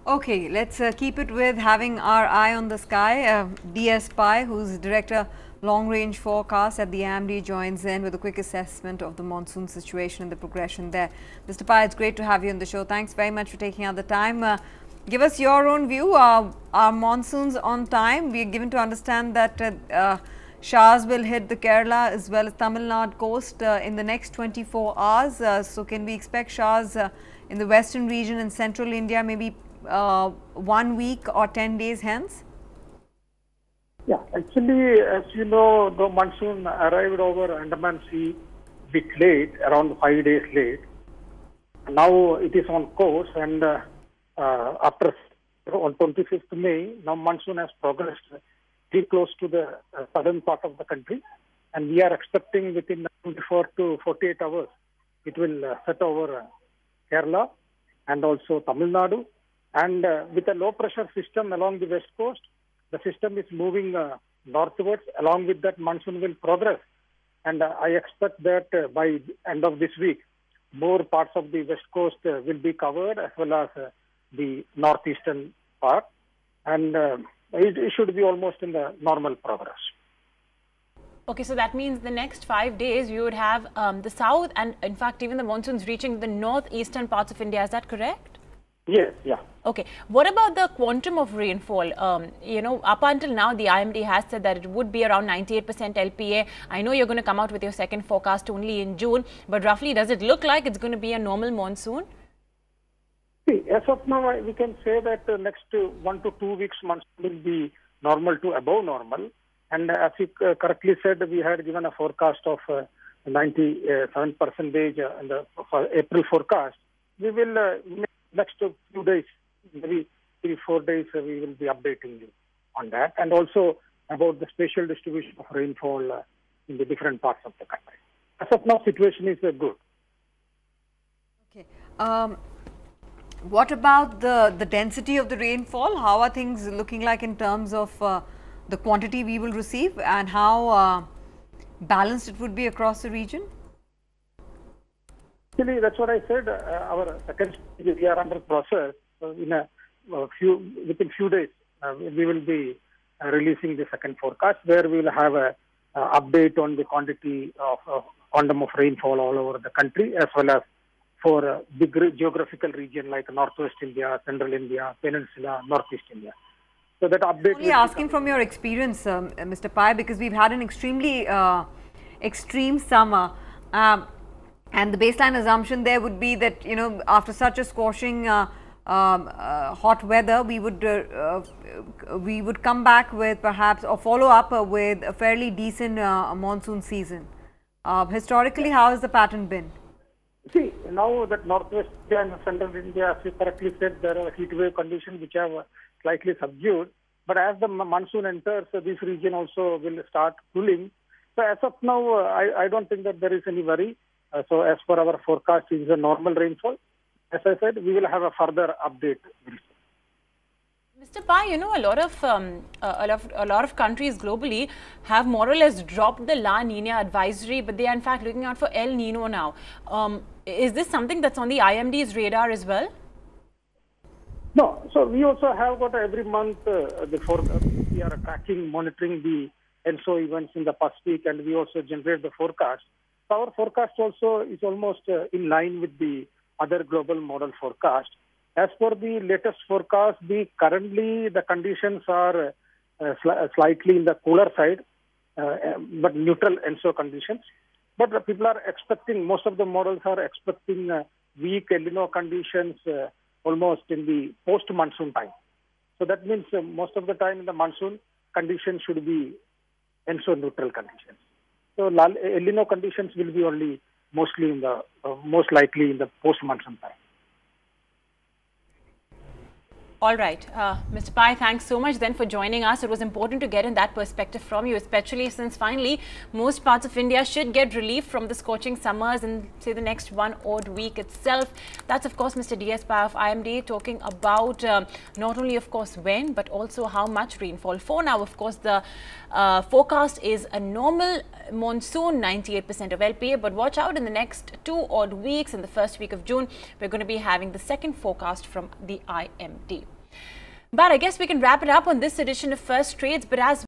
Okay, let's keep it with having our eye on the sky. DS Pai, who's Director Long Range Forecast at the IMD, joins in with a quick assessment of the monsoon situation and the progression there. Mr. Pai, it's great to have you on the show. Thanks very much for taking out the time. Give us your own view. Are monsoons on time? We are given to understand that showers will hit the Kerala as well as Tamil Nadu coast in the next 24 hours. So can we expect showers in the western region and central India maybe 1 week or 10 days hence? Yeah, actually, as you know, the monsoon arrived over Andaman Sea a bit late, around 5 days late. Now it is on course, and after on 25th May, now monsoon has progressed very close to the southern part of the country, and we are expecting within 24 to 48 hours it will set over Kerala and also Tamil Nadu. And with a low pressure system along the west coast, the system is moving northwards. Along with that, monsoon will progress. And I expect that by end of this week, more parts of the west coast will be covered as well as the northeastern part. And it should be almost in the normal progress. Okay, so that means the next 5 days you would have the south and in fact even the monsoons reaching the northeastern parts of India. Is that correct? Yes, yeah. Okay. What about the quantum of rainfall? Up until now, the IMD has said that it would be around 98% LPA. I know you're going to come out with your second forecast only in June, but roughly, does it look like it's going to be a normal monsoon? See, as of now, we can say that the next 1 to 2 weeks monsoon will be normal to above normal. And as you correctly said, we had given a forecast of 97% in the April forecast. We will next few days, maybe 3-4 days, we will be updating you on that, and also about the spatial distribution of rainfall in the different parts of the country. As of now, situation is good. Okay. What about the density of the rainfall? How are things looking like in terms of the quantity we will receive, and how balanced it would be across the region? Actually, that's what I said. Our second stage, we are under process. Within few days, we will be releasing the second forecast, where we will have a update on the quantity of quantum of rainfall all over the country, as well as for a big geographical region like Northwest India, Central India, Peninsula, Northeast India. So that update. Only asking from your experience, Mr. Pai, because we've had an extremely extreme summer. And the baseline assumption there would be that, after such a scorching hot weather, we would come back with perhaps, or follow up with a fairly decent monsoon season. Historically, how has the pattern been? See, now that Northwest India and Central India, as you correctly said, there are heat wave conditions which are slightly subdued. But as the monsoon enters, this region also will start cooling. So as of now, I don't think that there is any worry. So as per our forecast, it is a normal rainfall. As I said, we will have a further update very soon. Mr. Pai, a lot of countries globally have more or less dropped the La Nina advisory, but they are in fact looking out for El Nino now. Is this something that's on the IMD's radar as well? No. So we also have got every month we are tracking, monitoring the ENSO events in the Pacific, and we also generate the forecast. Our forecast also is almost in line with the other global model forecast. As for the latest forecast, currently the conditions are slightly in the cooler side, but neutral ENSO conditions. But people are expecting, most of the models are expecting weak El Nino conditions almost in the post-monsoon time. So that means most of the time in the monsoon, conditions should be ENSO neutral conditions. So El Nino conditions will be only mostly most likely in the post-monsoon time. All right. Mr. Pai, thanks so much then for joining us. It was important to get in that perspective from you, especially since finally most parts of India should get relief from the scorching summers in, say, the next 1 odd week itself. That's, of course, Mr. DS Pai of IMD talking about not only, of course, when, but also how much rainfall. For now, of course, the forecast is a normal monsoon, 98% of LPA, but watch out in the next 2 odd weeks. In the first week of June, we're going to be having the second forecast from the IMD. But I guess we can wrap it up on this edition of First Trades. But as